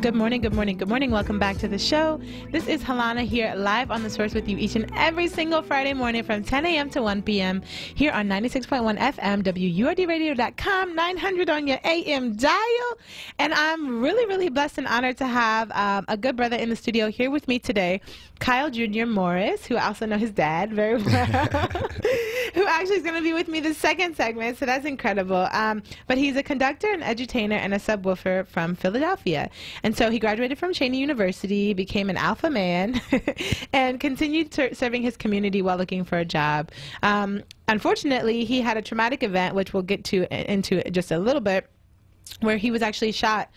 Good morning, good morning, good morning. Welcome back to the show. This is Halana here live on The Source with you each and every single Friday morning from 10 a.m. to 1 p.m. here on 96.1 FM, WURDradio.com, 900 on your AM dial. And I'm really, really blessed and honored to have a good brother in the studio here with me today, Kyle Jr. Morris, who I also know his dad very well, who actually is going to be with me the second segment, so that's incredible. But he's a conductor, an edutainer, and a subwoofer from Philadelphia. And so he graduated from Cheney University, became an alpha man, and continued serving his community while looking for a job. Unfortunately, he had a traumatic event, which we'll get into just a little bit, where he was actually shot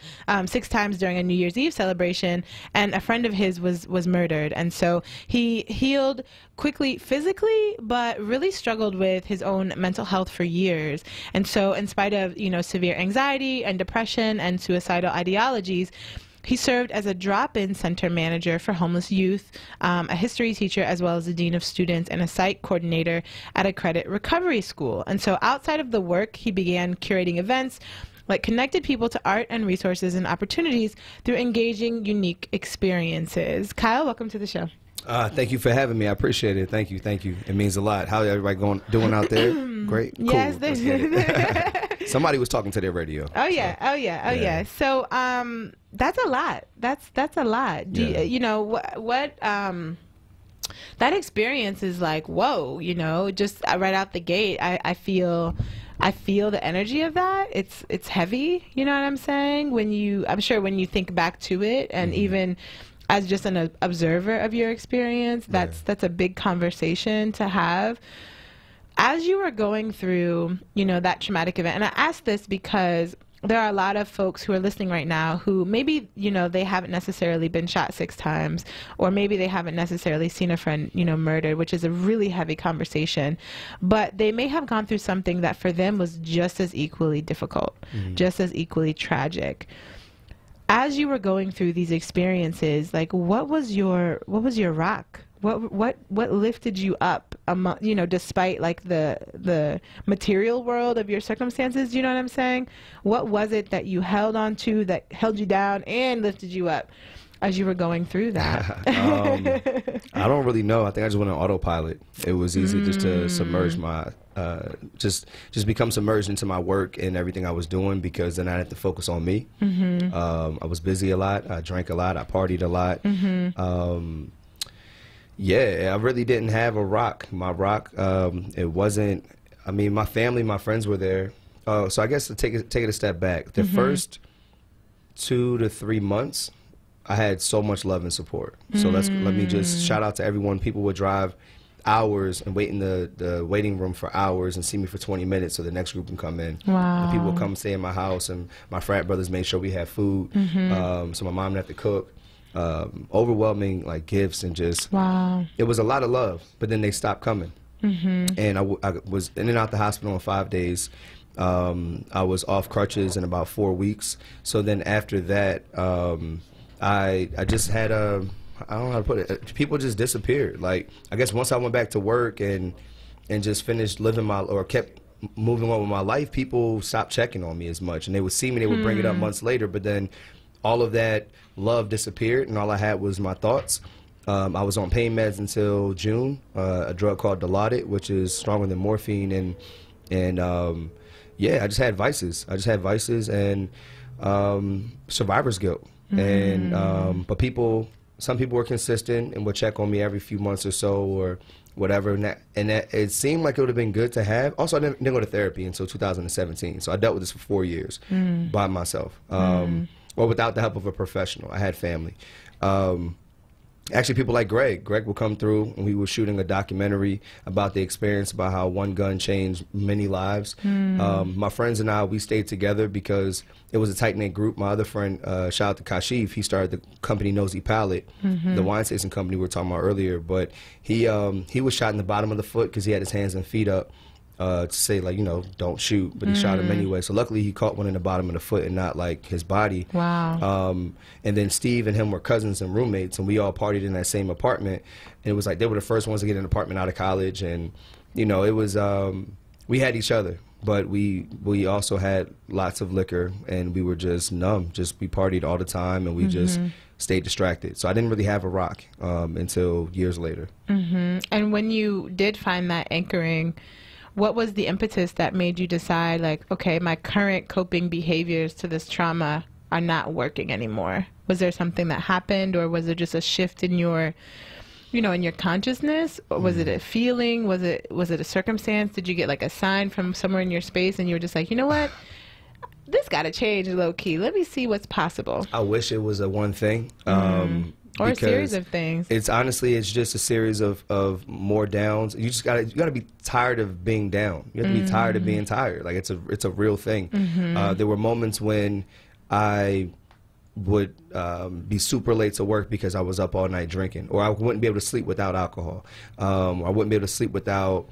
6 times during a New Year's Eve celebration, and a friend of his was murdered. And so he healed quickly physically, but really struggled with his own mental health for years. And so in spite of, severe anxiety and depression and suicidal ideologies, he served as a drop-in center manager for homeless youth, a history teacher, as well as the dean of students and a site coordinator at a credit recovery school. And so outside of the work, he began curating events that connected people to art and resources and opportunities through engaging, unique experiences. Kyle, welcome to the show. Thank you for having me. I appreciate it. Thank you. Thank you. It means a lot. How everybody doing out there? Great. Cool. Yes. Let's get it. Somebody was talking to their radio. Oh yeah. So. Oh yeah. So that's a lot. That's a lot. That experience is like, whoa. Just right out the gate, I feel the energy of that. It's heavy. You know what I'm saying? I'm sure when you think back to it, and even as just an observer of your experience, that's a big conversation to have. As you were going through, that traumatic event, and I ask this because there are a lot of folks who are listening right now who maybe, they haven't necessarily been shot 6 times, or maybe they haven't necessarily seen a friend, murdered, which is a really heavy conversation, but they may have gone through something that for them was just as equally difficult, just as equally tragic. As you were going through these experiences, like, what was your rock? What lifted you up, despite like the material world of your circumstances? You know what I'm saying? What was it that you held on to that held you down and lifted you up as you were going through that? I don't really know. I think I just went on autopilot. It was easy just to submerge my, just become submerged into my work and everything I was doing, because then I had to focus on me. I was busy a lot. I drank a lot. I partied a lot. Yeah, I really didn't have a rock. My rock, it wasn't, my family, my friends were there. So I guess to take it a step back, the first 2 to 3 months, I had so much love and support. So let me just shout out to everyone. People would drive hours and wait in the waiting room for hours and see me for 20 minutes so the next group can come in. Wow. And people would come stay in my house, and my frat brothers made sure we had food. So my mom didn't have to cook. Overwhelming like gifts, and just it was a lot of love, but then they stopped coming. And I was in and out the hospital in 5 days. I was off crutches in about 4 weeks. So then after that, I just had I don't know how to put it, people just disappeared. Like, I guess once I went back to work and just finished living kept moving on with my life, people stopped checking on me as much, and they would see me, they would bring it up months later, but then all of that love disappeared, and all I had was my thoughts. I was on pain meds until June, a drug called Dilaudid, which is stronger than morphine, and yeah, I just had vices. And survivor's guilt. And but some people were consistent and would check on me every few months or so, or whatever, and that it seemed like it would have been good to have. Also, I didn't go to therapy until 2017, so I dealt with this for 4 years by myself. Or without the help of a professional. I had family. Actually, people like Greg would come through, and we were shooting a documentary about the experience, about how one gun changed many lives. My friends and I, we stayed together because it was a tight-knit group. My other friend, shout out to Kashif, he started the company Nosy Palette, the wine tasting company we were talking about earlier, but he was shot in the bottom of the foot because he had his hands and feet up. To say, like, don't shoot, but he shot him anyway. So luckily he caught one in the bottom of the foot and not like his body. Wow. And then Steve and him were cousins and roommates, and we all partied in that same apartment. And it was like they were the first ones to get an apartment out of college, and it was we had each other. but we also had lots of liquor, and we were just numb. We partied all the time, and we just stayed distracted. So I didn't really have a rock until years later. And when you did find that anchoring, what was the impetus that made you decide, like, okay, my current coping behaviors to this trauma are not working anymore? Was there something that happened, or was it just a shift in your, you know, in your consciousness? Or was it a feeling? Was it a circumstance? Did you get like a sign from somewhere in your space and you were just like, you know what? This got to change low key. Let me see what's possible. I wish it was a one thing. Or a series of things. It's honestly, it's just a series of more downs. You gotta be tired of being down. You have to be tired of being tired. Like it's a real thing. There were moments when I would be super late to work because I was up all night drinking, or I wouldn't be able to sleep without alcohol. I wouldn't be able to sleep without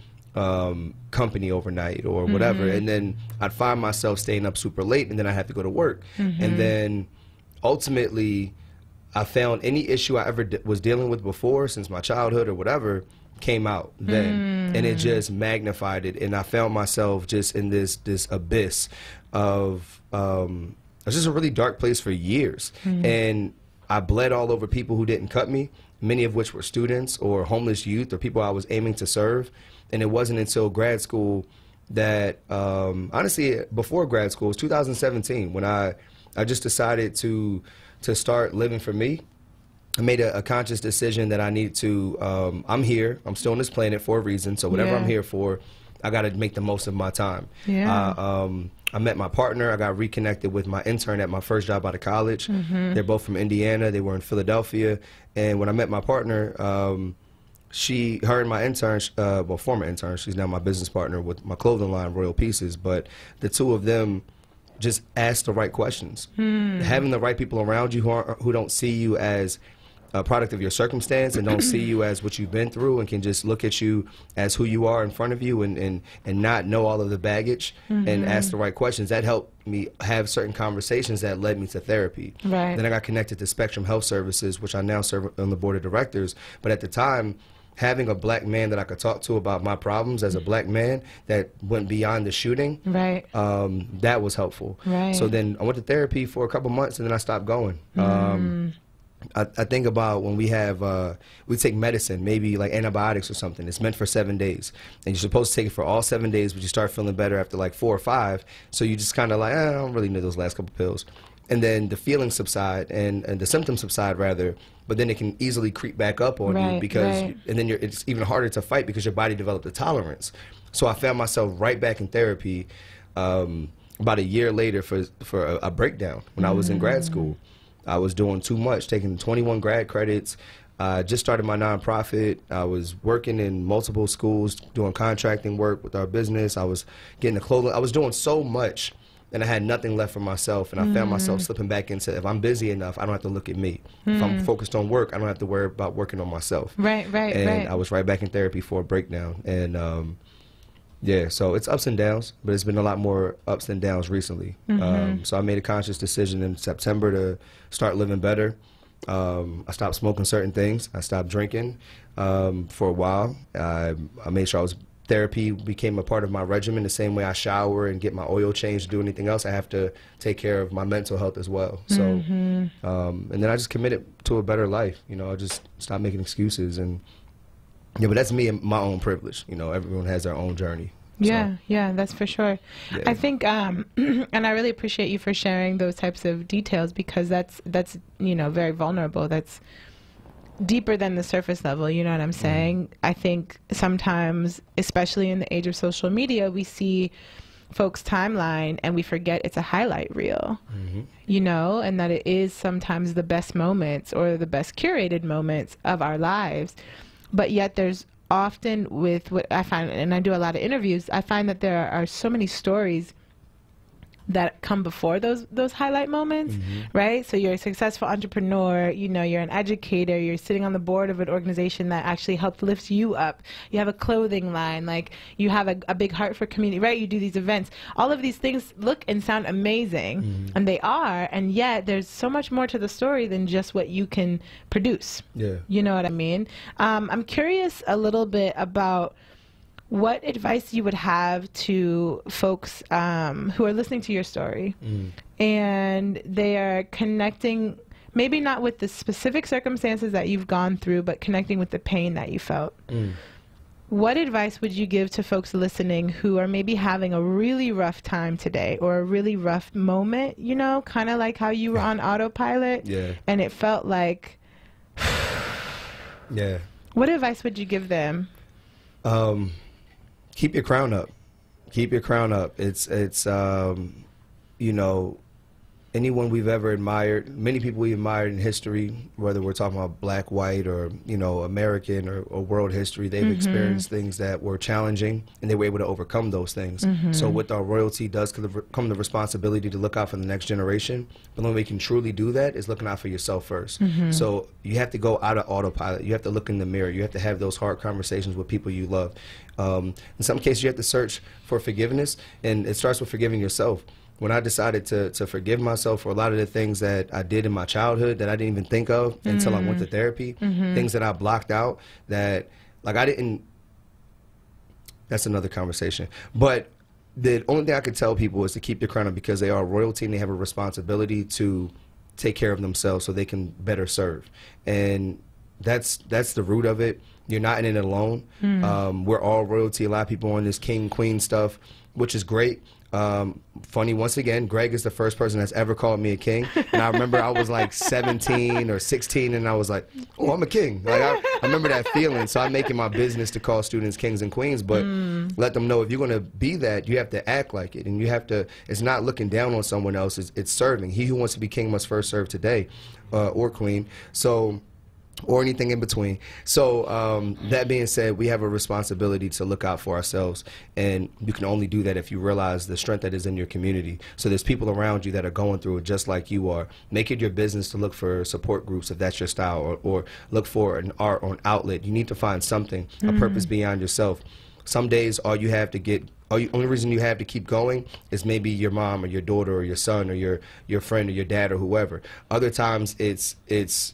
company overnight or whatever. And then I'd find myself staying up super late, and then I have to go to work. And then ultimately, I found any issue I ever was dealing with before, since my childhood or whatever, came out then, and it just magnified it. And I found myself just in this abyss of it was just a really dark place for years. And I bled all over people who didn't cut me, many of which were students or homeless youth or people I was aiming to serve. And it wasn't until grad school that, honestly, before grad school, it was 2017 when I just decided to start living for me. I made a conscious decision that I need to, I'm here, I'm still on this planet for a reason, so whatever I'm here for, I got to make the most of my time. I met my partner. I got reconnected with my intern at my first job out of college. They're both from Indiana. They were in Philadelphia. And when I met my partner, her and my intern, well, former intern, she's now my business partner with my clothing line, Royal Pieces, but the two of them just asked the right questions. Having the right people around you who don't see you as a product of your circumstance and don't see you as what you've been through and can just look at you as who you are in front of you and not know all of the baggage and ask the right questions. That helped me have certain conversations that led me to therapy. Then I got connected to Spectrum Health Services, which I now serve on the board of directors. But at the time, having a black man that I could talk to about my problems as a black man that went beyond the shooting, that was helpful. So then I went to therapy for a couple months, and then I stopped going. I think about when we take medicine, maybe like antibiotics or something. It's meant for 7 days, and you're supposed to take it for all 7 days, but you start feeling better after like 4 or 5. So you just kind of like, I don't really need those last couple pills. And then the feelings subside and the symptoms subside rather, but then it can easily creep back up on you because, and then it's even harder to fight because your body developed a tolerance. So I found myself right back in therapy about a year later for a breakdown when I was in grad school. I was doing too much, taking 21 grad credits. I just started my nonprofit. I was working in multiple schools, doing contracting work with our business. I was getting the clothing. I was doing so much, and I had nothing left for myself. And I found myself slipping back into, if I'm busy enough, I don't have to look at me. If I'm focused on work, I don't have to worry about working on myself. And I was right back in therapy for a breakdown. And yeah, so it's ups and downs, but it's been a lot more ups and downs recently. So I made a conscious decision in September to start living better. I stopped smoking certain things. I stopped drinking for a while. I made sure therapy became a part of my regimen, the same way I shower and get my oil changed, do anything else. I have to take care of my mental health as well. So, and then I just committed to a better life. You know, I just stopped making excuses. And yeah, but that's me and my own privilege. You know, everyone has their own journey. Yeah, that's for sure. Yeah. I think, and I really appreciate you for sharing those types of details, because that's you know, very vulnerable. That's deeper than the surface level, you know what I'm saying? I think sometimes, especially in the age of social media, we see folks' timeline and we forget it's a highlight reel, you know, and that it is sometimes the best moments or the best curated moments of our lives. But yet there's often, with what I find, and I do a lot of interviews, I find that there are so many stories that come before those highlight moments, right? So you're a successful entrepreneur, you know, you're an educator, you're sitting on the board of an organization that actually helps lift you up. You have a clothing line, like you have a big heart for community, right? You do these events. All of these things look and sound amazing, and they are, and yet there's so much more to the story than just what you can produce. Yeah. You know what I mean? I'm curious a little bit about what advice you would have to folks who are listening to your story and they are connecting, maybe not with the specific circumstances that you've gone through, but connecting with the pain that you felt. What advice would you give to folks listening who are maybe having a really rough time today or a really rough moment, you know, kind of like how you were on autopilot and it felt like, what advice would you give them? Keep your crown up. Keep your crown up. It's you know, anyone we've ever admired, many people we admired in history, whether we're talking about black, white, or, you know, American or world history, they've experienced things that were challenging, and they were able to overcome those things. So with our royalty does come the responsibility to look out for the next generation, but when we can truly do that is looking out for yourself first. So you have to go out of autopilot. You have to look in the mirror. You have to have those hard conversations with people you love. In some cases, you have to search for forgiveness, and it starts with forgiving yourself. When I decided to forgive myself for a lot of the things that I did in my childhood that I didn't even think of until I went to therapy, things that I blocked out that, like, I didn't, that's another conversation. But the only thing I could tell people is to keep their crown up, because they are royalty and they have a responsibility to take care of themselves so they can better serve. And that's the root of it. You're not in it alone. We're all royalty. A lot of people on this king, queen stuff, which is great. Funny, once again, Greg is the first person that's ever called me a king. And I remember I was like 17 or 16 and I was like, oh, I'm a king. Like, I remember that feeling. So I make it my business to call students kings and queens, but let them know if you're going to be that, you have to act like it. And you have to, it's not looking down on someone else, it's serving. He who wants to be king must first serve today, or queen. So, or anything in between. So that being said, we have a responsibility to look out for ourselves, and you can only do that if you realize the strength that is in your community. So there's people around you that are going through it just like you are. Make it your business to look for support groups if that's your style, or look for an art or an outlet. You need to find something, a purpose beyond yourself. Some days all you have to get, only reason you have to keep going is maybe your mom or your daughter or your son or your friend or your dad or whoever. Other times it's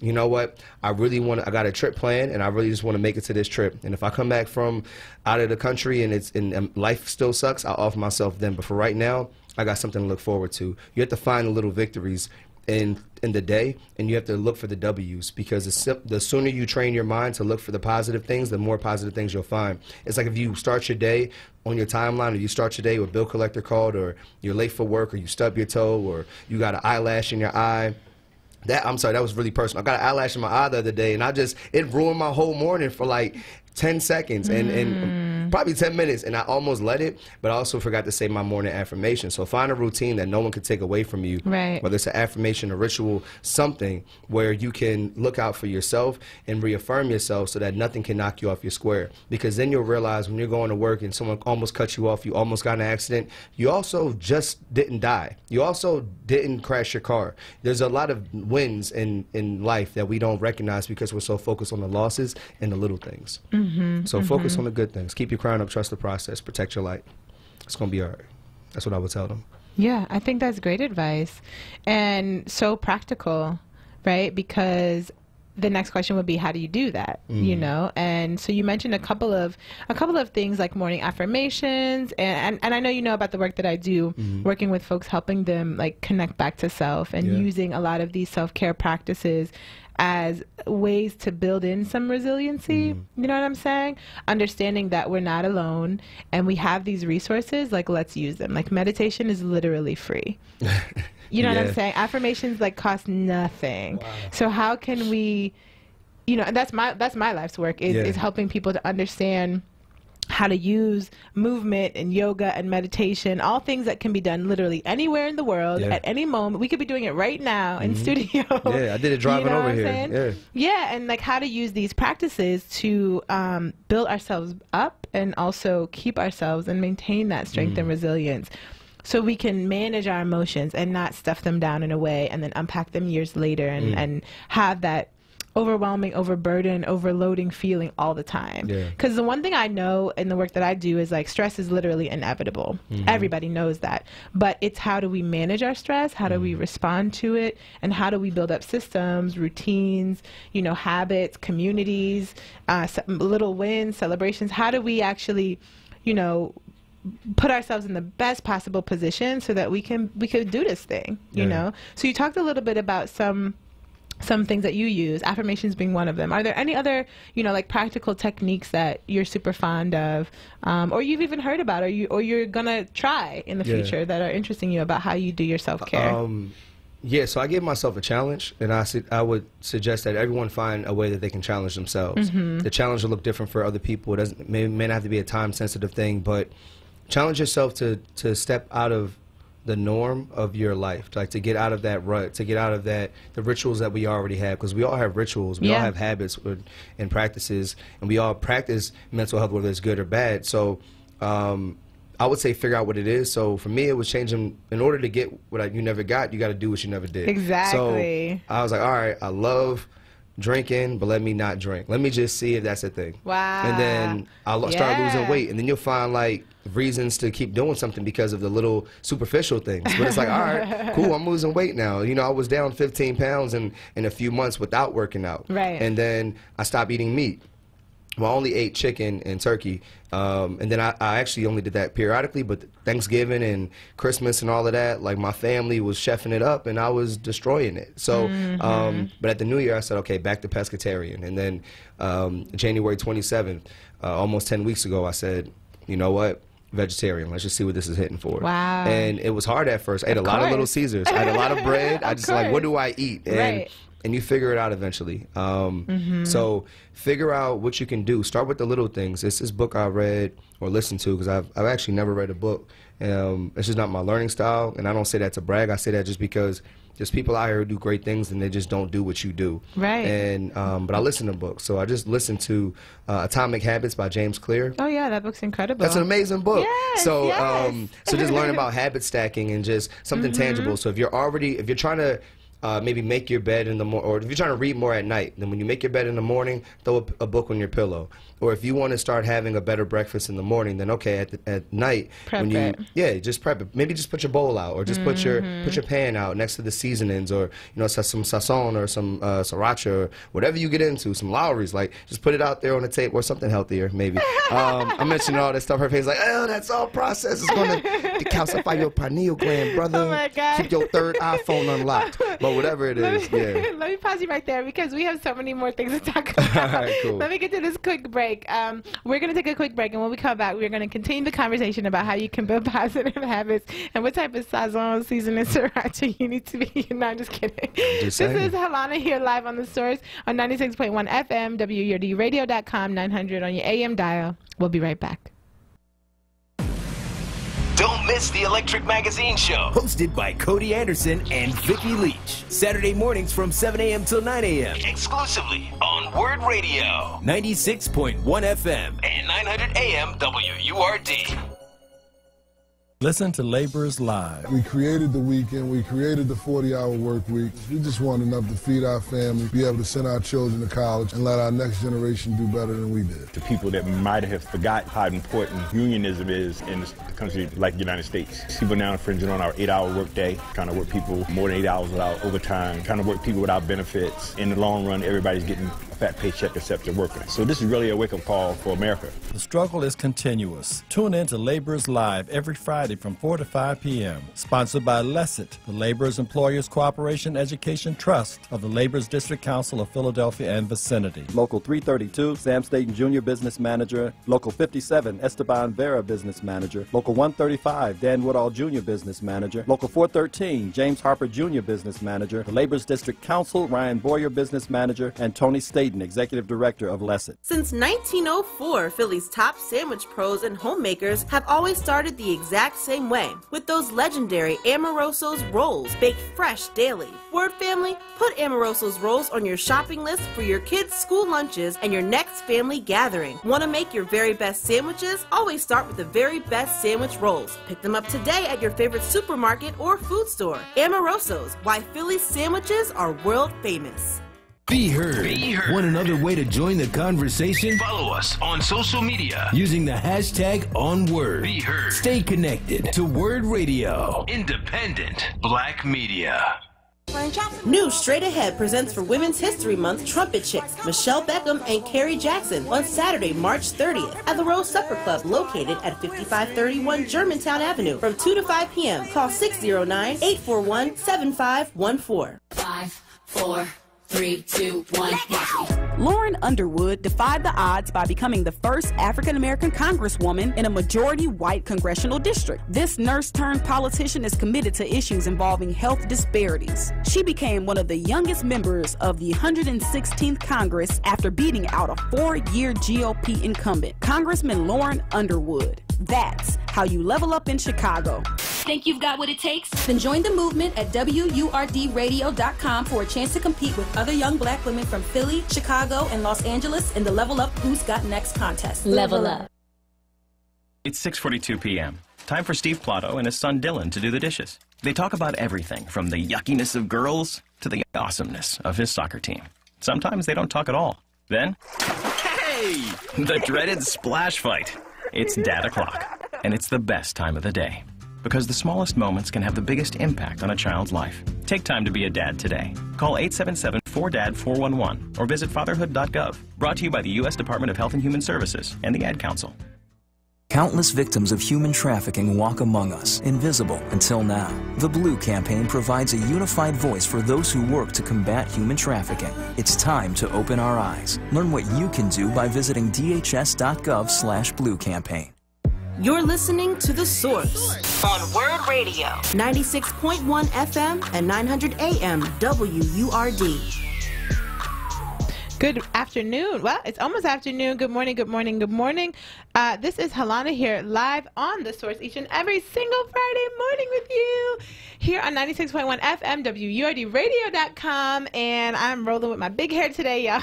you know what, I got a trip planned and I really just want to make it to this trip. And if I come back from out of the country and life still sucks, I'll offer myself then. But for right now, I got something to look forward to. You have to find the little victories in the day, and you have to look for the W's, because the sooner you train your mind to look for the positive things, the more positive things you'll find. It's like if you start your day on your timeline, or you start your day with bill collector called, or you're late for work, or you stub your toe, or you got an eyelash in your eye. I'm sorry, that was really personal. I got an eyelash in my eye the other day, and it ruined my whole morning for like 10 seconds and probably 10 minutes, and I almost let it, but I also forgot to say my morning affirmation. So find a routine that no one can take away from you, whether it's an affirmation, a ritual, something where you can look out for yourself and reaffirm yourself so that nothing can knock you off your square. Because then you'll realize when you're going to work and someone almost cut you off, you almost got in an accident, you also just didn't die. You also didn't crash your car. There's a lot of wins in life that we don't recognize because we're so focused on the losses and the little things. So focus on the good things. Keep your crown up, trust the process, protect your light. It's going to be all right. That's what I would tell them. Yeah, I think that's great advice and so practical, right? Because the next question would be, how do you do that? You know? And so you mentioned a couple of things like morning affirmations, and I know you know about the work that I do, working with folks, helping them like connect back to self, and using a lot of these self-care practices as ways to build in some resiliency. You know what I'm saying? Understanding that we're not alone and we have these resources, like, let's use them. Like, meditation is literally free. You know what I'm saying? Affirmations like cost nothing. So how can we, you know, and that's my life's work is helping people to understand how to use movement and yoga and meditation, all things that can be done literally anywhere in the world at any moment. We could be doing it right now in studio. Yeah, I did it driving over here. Yeah, and like how to use these practices to build ourselves up and also keep ourselves and maintain that strength and resilience, so we can manage our emotions and not stuff them down in a way and then unpack them years later and have that overwhelming, overburdened, overloading feeling all the time. Because the one thing I know in the work that I do is like stress is literally inevitable. Everybody knows that. But it's how do we manage our stress? How do we respond to it? And how do we build up systems, routines, you know, habits, communities, little wins, celebrations? How do we actually you know, put ourselves in the best possible position so that we could do this thing, you know? So you talked a little bit about some things that you use, affirmations being one of them. Are there any other, you know, like practical techniques that you're super fond of, or you've even heard about, or you're gonna try in the future that are interesting you about how you do your self-care? Yeah, so I gave myself a challenge, and I would suggest that everyone find a way that they can challenge themselves. The challenge will look different for other people. It may not have to be a time-sensitive thing, but challenge yourself to step out of the norm of your life, to get out of that rut, to get out of the rituals that we already have, because we all have rituals, we all have habits and practices, and we all practice mental health, whether it's good or bad. So I would say figure out what it is. So for me, it was changing. In order to get what you never got, you got to do what you never did. Exactly. So I was like, all right, I love drinking, but let me not drink. Let me just see if that's a thing. Wow. And then I'll start losing weight, and then you'll find like reasons to keep doing something because of the little superficial things. But it's like, all right, cool, I'm losing weight now. You know, I was down 15 pounds in a few months without working out. Right. And then I stopped eating meat. Well, I only ate chicken and turkey, and then I actually only did that periodically, but Thanksgiving and Christmas and all of that, like my family was chefing it up and I was destroying it. So, but at the New Year I said, okay, back to pescatarian. And then January 27th, almost 10 weeks ago, I said, you know what? Vegetarian. Let's just see what this is hitting for. Wow. And it was hard at first. I ate a lot of Little Caesars. I had a lot of bread. I just like, what do I eat? And you figure it out eventually. So figure out what you can do. Start with the little things. It's this book I read or listened to, because I've actually never read a book. It's just not my learning style, and I don't say that to brag. I say that just because there's people out here who do great things and they just don't do what you do. Right. And but I listen to books. So I just listened to Atomic Habits by James Clear. Oh yeah, that book's incredible. That's an amazing book. Yes, so yes. So just learn about habit stacking and just something tangible. So if you're trying to maybe make your bed in the morning, or if you're trying to read more at night, then when you make your bed in the morning, throw a book on your pillow. Or if you want to start having a better breakfast in the morning, then okay, at night, prep it. Yeah, just prep it. Maybe just put your bowl out, or just put your pan out next to the seasonings, or some sazon or some sriracha, or whatever you get into, some Lowry's. Like, just put it out there on the table, or something healthier maybe. I'm mentioning all this stuff. Her face like, oh, that's all processed. It's going to decalcify your pineal gland, brother. Oh my God. Keep your third iPhone unlocked. But whatever it is, let me pause you right there, because we have so many more things to talk about. All right, cool. Let me get to this quick break. We're going to take a quick break, and when we come back, we're going to continue the conversation about how you can build positive habits and what type of sazon, seasoning, sriracha you need to be. No, I'm just kidding. This is Helana here live on The Source on 96.1 FM, WURDradio.com, 900 on your AM dial. We'll be right back. Don't miss the Electric Magazine Show, hosted by Cody Anderson and Vicky Leach. Saturday mornings from 7 a.m. till 9 a.m. exclusively on Word Radio, 96.1 FM and 900 AM WURD. Listen to Laborers Live. We created the weekend. We created the 40-hour work week. We just want enough to feed our family, be able to send our children to college, and let our next generation do better than we did. To people that might have forgot how important unionism is in a country like the United States. People now infringing on our 8-hour work day, trying to work people more than 8 hours without overtime, trying to work people without benefits. In the long run, everybody's getting a fat paycheck except the worker. So this is really a wake-up call for America. The struggle is continuous. Tune in to Laborers Live every Friday from 4 to 5 p.m. Sponsored by LESIT, the Laborers Employers Cooperation Education Trust of the Laborers District Council of Philadelphia and vicinity. Local 332, Sam Staten Jr. Business Manager. Local 57, Esteban Vera Business Manager. Local 135, Dan Woodall Jr. Business Manager. Local 413, James Harper Jr. Business Manager. The Laborers District Council, Ryan Boyer Business Manager, and Tony Staten, Executive Director of LESIT. Since 1904, Philly's top sandwich pros and homemakers have always started the exact same way, with those legendary Amoroso's rolls baked fresh daily. Word family, put Amoroso's rolls on your shopping list for your kids' school lunches and your next family gathering. Want to make your very best sandwiches? Always start with the very best sandwich rolls. Pick them up today at your favorite supermarket or food store. Amoroso's, why Philly's sandwiches are world famous. Be heard. Want another way to join the conversation? Follow us on social media using the hashtag onWURD. Be heard. Stay connected to Word Radio. Independent Black Media. New Straight Ahead presents for Women's History Month Trumpet Chicks, Michelle Beckham and Carrie Jackson on Saturday, March 30th at the Rose Supper Club located at 5531 Germantown Avenue from 2 to 5 p.m. Call 609-841-7514. 5, 4, 3, 2, 1, Lauren Underwood defied the odds by becoming the first African-American congresswoman in a majority-white congressional district. This nurse-turned-politician is committed to issues involving health disparities. She became one of the youngest members of the 116th Congress after beating out a 4-year GOP incumbent, Congressman Lauren Underwood. That's how you level up in Chicago. Think you've got what it takes? Then join the movement at WURDradio.com for a chance to compete with other young black women from Philly, Chicago, and Los Angeles in the Level Up Who's Got Next contest. Level up. It's 6:42 p.m. Time for Steve Plato and his son Dylan to do the dishes. They talk about everything from the yuckiness of girls to the awesomeness of his soccer team. Sometimes they don't talk at all. Then, hey! The dreaded splash fight. It's Dad o'clock, and it's the best time of the day. Because the smallest moments can have the biggest impact on a child's life. Take time to be a dad today. Call 877-4DAD-411 or visit fatherhood.gov. Brought to you by the U.S. Department of Health and Human Services and the Ad Council. Countless victims of human trafficking walk among us, invisible until now. The Blue Campaign provides a unified voice for those who work to combat human trafficking. It's time to open our eyes. Learn what you can do by visiting dhs.gov/Blue Campaign. You're listening to The Source on Word Radio, 96.1 FM and 900 AM WURD. Good afternoon. Well, it's almost afternoon. Good morning, good morning, good morning. This is Helana here, live on The Source each and every single Friday morning with you here on 96.1 FM, WURDradio.com, and I'm rolling with my big hair today, y'all.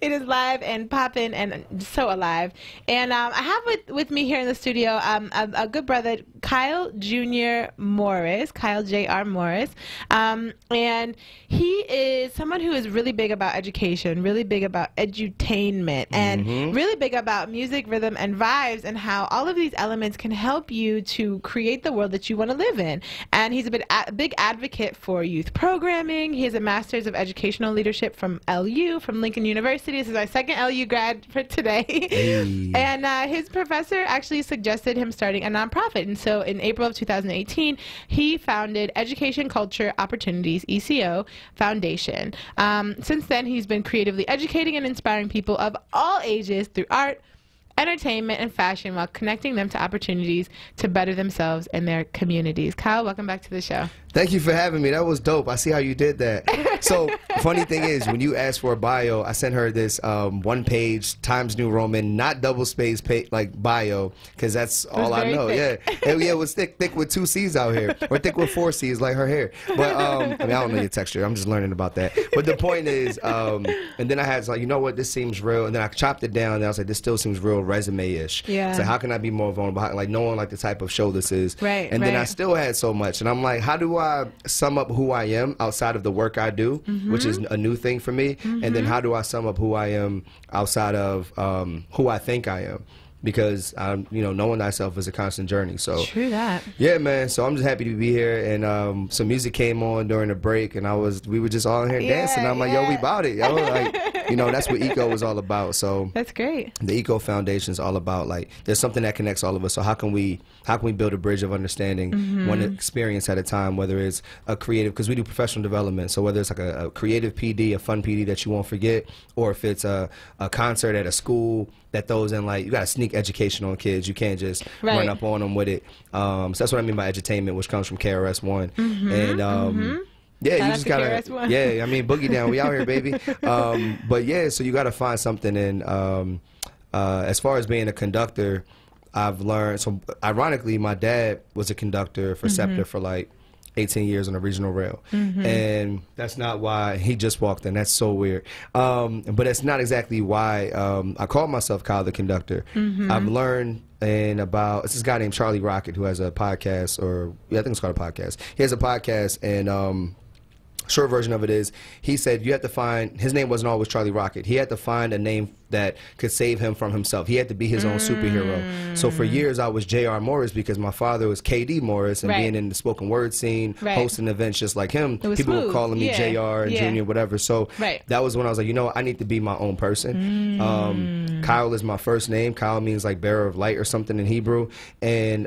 It is live and popping and so alive. And I have with me here in the studio a good brother, Kyle Jr. Morris, Kyle J.R. Morris, and he is someone who is really big about education, really big about edutainment, and really big about music, rhythm, and vibes, and how all of these elements can help you to create the world that you want to live in. And he's a big advocate for youth programming. He has a Master's of Educational Leadership from LU, from Lincoln University. This is our second LU grad for today. Hey. And his professor actually suggested him starting a nonprofit. And so in April of 2018, he founded Education Culture Opportunities, ECO Foundation. Since then, he's been creatively educating and inspiring people of all ages through art, entertainment, and fashion while connecting them to opportunities to better themselves and their communities. Kyle, welcome back to the show. Thank you for having me. That was dope. I see how you did that. So, funny thing is, when you asked for a bio, I sent her this one-page Times New Roman, not double-space like bio, because that's all I know. Thick. Yeah, it was thick with 2 C's out here, or thick with 4 C's like her hair. But I mean, I don't know your texture. I'm just learning about that. But the point is, and then I had like, you know what, this seems real, and then I chopped it down, and I was like, this still seems real resume-ish. Yeah. So how can I be more vulnerable? Like knowing like the type of show this is. Right. And then I still had so much, and I'm like, how do I sum up who I am outside of the work I do, which is a new thing for me, and then how do I sum up who I am outside of who I think I am? Because knowing thyself is a constant journey. So true that. Yeah, man. So I'm just happy to be here, and some music came on during the break, and we were just all in here dancing. I'm like, yo, we about it, yo. Like, that's what ECO was all about. So that's great. The ECO Foundation is all about like there's something that connects all of us. So how can we build a bridge of understanding one experience at a time? Whether it's a creative, because we do professional development. So whether it's like a creative PD, a fun PD that you won't forget, or if it's a concert at a school that throws in like you got to sneak education on kids. You can't just run up on them with it. So that's what I mean by edutainment, which comes from KRS-One. And yeah, you just gotta. Yeah, I mean, boogie down. We out here, baby. But yeah, so you gotta find something. And as far as being a conductor, I've learned. So ironically, my dad was a conductor for SEPTA for like 18 years on a regional rail. And that's not why he just walked in. That's so weird. But that's not exactly why I call myself Kyle the Conductor. I've learned it's this guy named Charlie Rocket who has a podcast, or I think it's called a podcast. He has a podcast, and short version of it is he said you have to find, his name wasn't always Charlie Rocket. He had to find a name that could save him from himself. He had to be his own superhero. So for years I was J.R. Morris because my father was K.D. Morris, and being in the spoken word scene, hosting events just like him, people were calling me J.R. and Junior, whatever. So that was when I was like, you know what, I need to be my own person. Kyle is my first name. Kyle means like bearer of light or something in Hebrew. And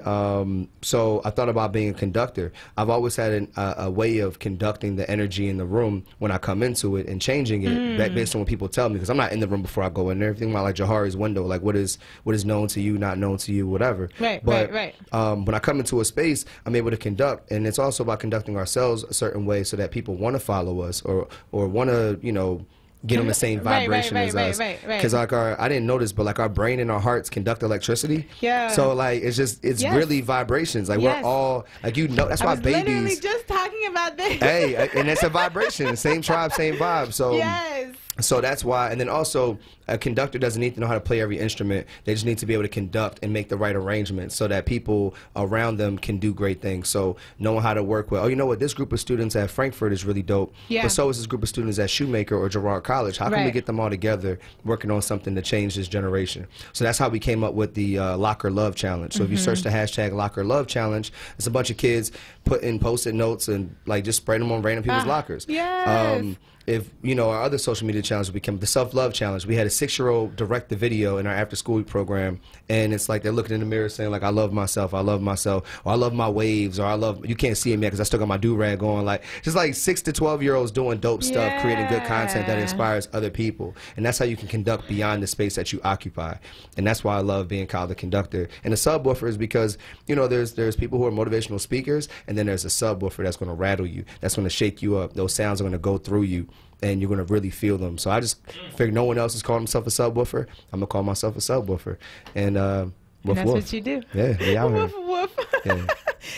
so I thought about being a conductor. I've always had a way of conducting the energy in the room when I come into it and changing it based on what people tell me, because I'm not in the room before I go in there. Everything about like Jahari's window, like what is known to you, not known to you, whatever. But when I come into a space, I'm able to conduct, and it's also about conducting ourselves a certain way so that people want to follow us or want to, you know, get on the same vibration as us. Because like I didn't know this, but like our brain and our hearts conduct electricity. So like it's really vibrations. Like we're all like, you know, that's why babies. Literally just talking about this. Hey, and it's a vibration. Same tribe, same vibe. So so that's why. And then also, a conductor doesn't need to know how to play every instrument. They just need to be able to conduct and make the right arrangements so that people around them can do great things. So knowing how to work with, oh, you know what, this group of students at Frankfurt is really dope, but so is this group of students at Shoemaker or Girard College. How can we get them all together working on something to change this generation? So that's how we came up with the Locker Love Challenge. So if you search the hashtag Locker Love Challenge, it's a bunch of kids putting Post-it notes and like just spreading them on random people's lockers. If, you know, our other social media challenge became the Self-Love Challenge. We had a 6-year-old direct the video in our after-school program, and it's like they're looking in the mirror saying, like, I love myself, or I love my waves, or I love, you can't see it yet because I still got my do-rag on. Like, just like 6 to 12-year-olds doing dope stuff, creating good content that inspires other people. And that's how you can conduct beyond the space that you occupy. And that's why I love being called the conductor. And the subwoofer is because, you know, there's people who are motivational speakers, and then there's a subwoofer that's going to rattle you, that's going to shake you up. Those sounds are going to go through you, and you're going to really feel them. So I just figured no one else is calling himself a subwoofer. I'm going to call myself a subwoofer. And woof, that's woof. what you do. Yeah, they out woof, here. woof. Yeah.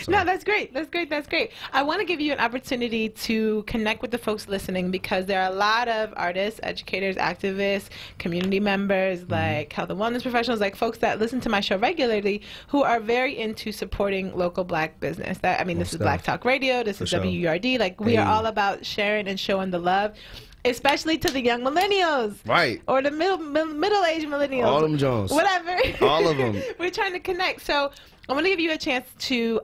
So. No, that's great. That's great. That's great. I want to give you an opportunity to connect with the folks listening, because there are a lot of artists, educators, activists, community members, like health and wellness professionals, like folks that listen to my show regularly who are very into supporting local Black business. That, I mean, this is Black Talk Radio. This is WURD. Like, we are all about sharing and showing the love, especially to the young millennials. Right. Or the middle-aged millennials. All them Jones. Whatever. All of them. We're trying to connect. So I want to give you a chance to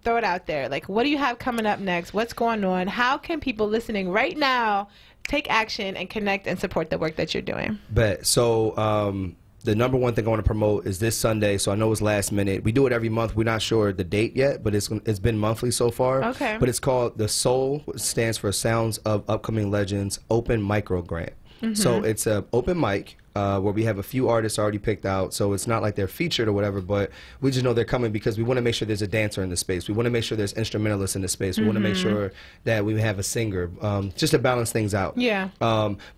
throw it out there. Like, what do you have coming up next? What's going on? How can people listening right now take action and connect and support the work that you're doing? Bet. So the number one thing I want to promote is this Sunday. So I know it's last minute. We do it every month. We're not sure the date yet, but it's been monthly so far. Okay. But it's called the SOUL, which stands for Sounds of Upcoming Legends Open Micro Grant. So it's an open mic where we have a few artists already picked out. So it's not like they're featured or whatever, but we just know they're coming because we want to make sure there's a dancer in the space. We want to make sure there's instrumentalists in the space. We want to make sure that we have a singer, just to balance things out. Yeah.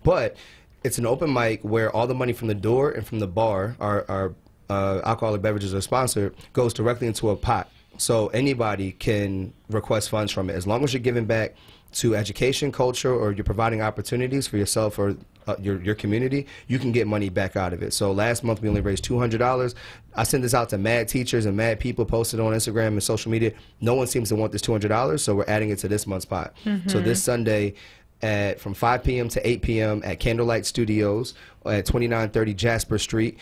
But it's an open mic where all the money from the door and from the bar, our alcoholic beverages are sponsored, goes directly into a pot. So anybody can request funds from it. As long as you're giving back to education, culture, or you're providing opportunities for yourself or your community, you can get money back out of it. So last month we only raised $200. I sent this out to mad teachers and mad people, posted on Instagram and social media. No one seems to want this $200, so we're adding it to this month's pot. So this Sunday, from 5 p.m. to 8 p.m. at Candlelight Studios at 2930 Jasper Street,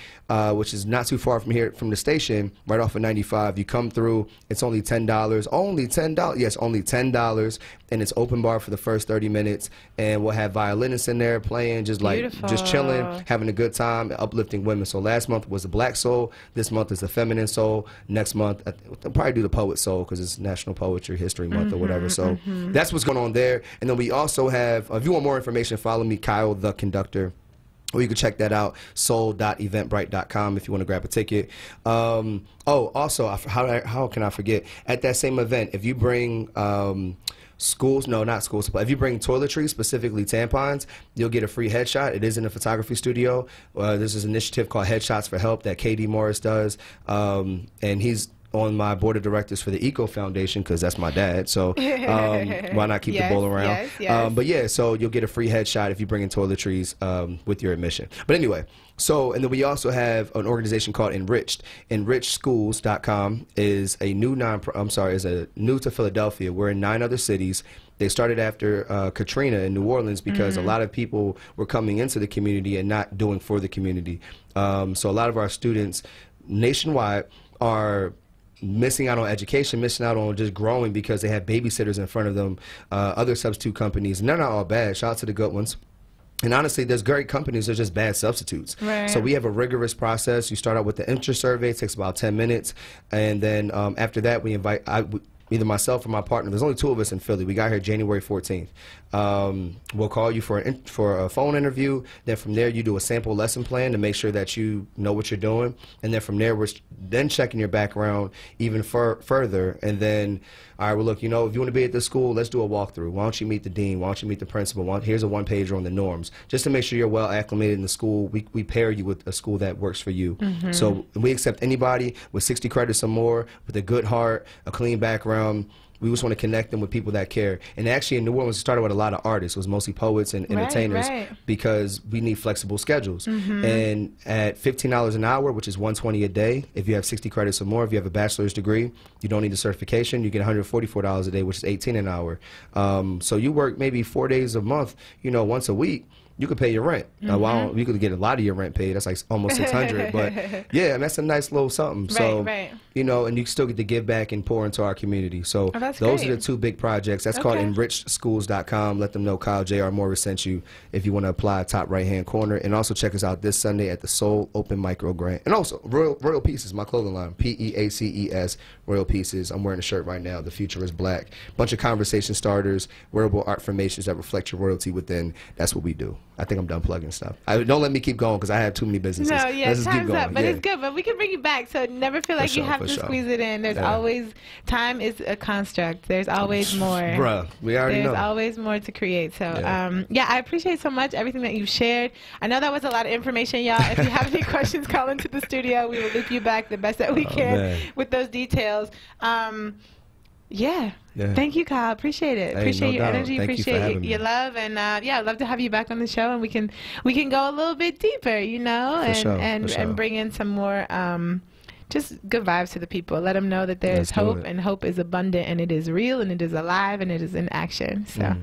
which is not too far from here, from the station, right off of 95. You come through, it's only $10. Only $10. Yes, only $10. And it's open bar for the first 30 minutes. And we'll have violinists in there playing, just like, just chilling, having a good time, uplifting women. So last month was the Black Soul. This month is the Feminine Soul. Next month, I'll probably do the Poet Soul because it's National Poetry History Month or whatever. So that's what's going on there. And then we also have, if you want more information, follow me, Kyle the Conductor. Or you can check that out, soul.eventbrite.com if you want to grab a ticket. Oh, also, how can I forget? At that same event, if you bring schools, no, not schools, but if you bring toiletries, specifically tampons, you'll get a free headshot. It is in a photography studio. There's this initiative called Headshots for Help that K.D. Morris does, and he's on my board of directors for the Eco Foundation because that's my dad. So why not keep the bowl around? But yeah, so you'll get a free headshot if you bring in toiletries with your admission. But anyway, so, and then we also have an organization called Enriched. EnrichedSchools.com is a new is a new to Philadelphia. We're in 9 other cities. They started after Katrina in New Orleans because a lot of people were coming into the community and not doing for the community. So a lot of our students nationwide are missing out on education, missing out on just growing because they have babysitters in front of them, other substitute companies, and they're not all bad. Shout out to the good ones. And honestly, there's great companies, there's just bad substitutes. Right. So we have a rigorous process. You start out with the interest survey, it takes about 10 minutes. And then after that, we invite either myself or my partner. There's only 2 of us in Philly. We got here January 14th. We'll call you for a phone interview. Then from there, you do a sample lesson plan to make sure that you know what you're doing. And then from there, we're then checking your background even further. And then, all right, well, look, you know, if you want to be at this school, let's do a walkthrough. Why don't you meet the dean? Why don't you meet the principal? Here's a 1-pager on the norms. Just to make sure you're well acclimated in the school, we pair you with a school that works for you. So we accept anybody with 60 credits or more, with a good heart, a clean background. We just want to connect them with people that care. And actually in New Orleans, it started with a lot of artists. It was mostly poets and entertainers because we need flexible schedules. And at $15 an hour, which is $120 a day, if you have 60 credits or more, if you have a bachelor's degree, you don't need a certification, you get $144 a day, which is $18 an hour. So you work maybe 4 days a month, you know, once a week. You could pay your rent. You could get a lot of your rent paid. That's like almost $600. But yeah, that's a nice little something. So you know, and you still get to give back and pour into our community. So those are the 2 big projects. That's called EnrichedSchools.com. Let them know Kyle J.R. Morris sent you if you want to apply. Top right-hand corner. And also check us out this Sunday at the Soul Open Micro Grant. And also Royal Pieces, my clothing line. PEACES Royal Pieces. I'm wearing a shirt right now. The future is black. Bunch of conversation starters, wearable art formations that reflect your royalty within. That's what we do. I think I'm done plugging stuff. Don't let me keep going because I have too many businesses. No, yeah, let's just time's keep going. up, but it's good. But we can bring you back, so never feel like you have to squeeze it in. There's always, time is a construct. There's always more. Bruh, we already know. There's always more to create. So, yeah, I appreciate so much everything that you've shared. I know that was a lot of information, y'all. If you have any questions, call into the studio. We will loop you back the best that we can with those details. Yeah. Thank you, Kyle. Appreciate it. Appreciate your energy. Appreciate your love, and yeah, I'd love to have you back on the show, and we can go a little bit deeper, you know, and bring in some more just good vibes to the people. Let them know that there is hope, and hope is abundant, and it is real, and it is alive, and it is in action. So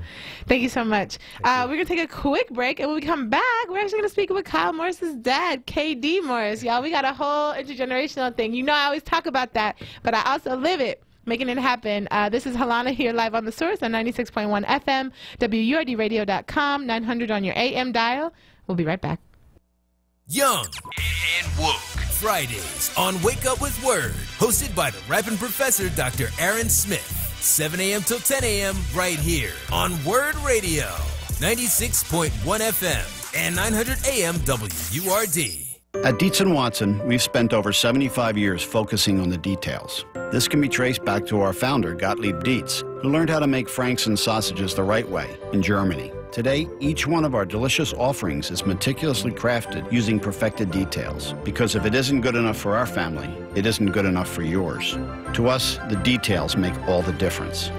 thank you so much. We're going to take a quick break, and when we come back, we're actually going to speak with Kyle Morris's dad, KD Morris. Y'all, we got a whole intergenerational thing. You know I always talk about that, but I also live it. Making it happen. This is Halana here live on The Source on 96.1 FM, WURDradio.com, 900 on your AM dial. We'll be right back. Young and Woke. Fridays on Wake Up with Word. Hosted by the rapping professor, Dr. Aaron Smith. 7 a.m. till 10 a.m. right here on Word Radio. 96.1 FM and 900 AM WURD. At Dietz & Watson, we've spent over 75 years focusing on the details. This can be traced back to our founder, Gottlieb Dietz, who learned how to make Frankson sausages the right way in Germany. Today, each one of our delicious offerings is meticulously crafted using perfected details. Because if it isn't good enough for our family, it isn't good enough for yours. To us, the details make all the difference.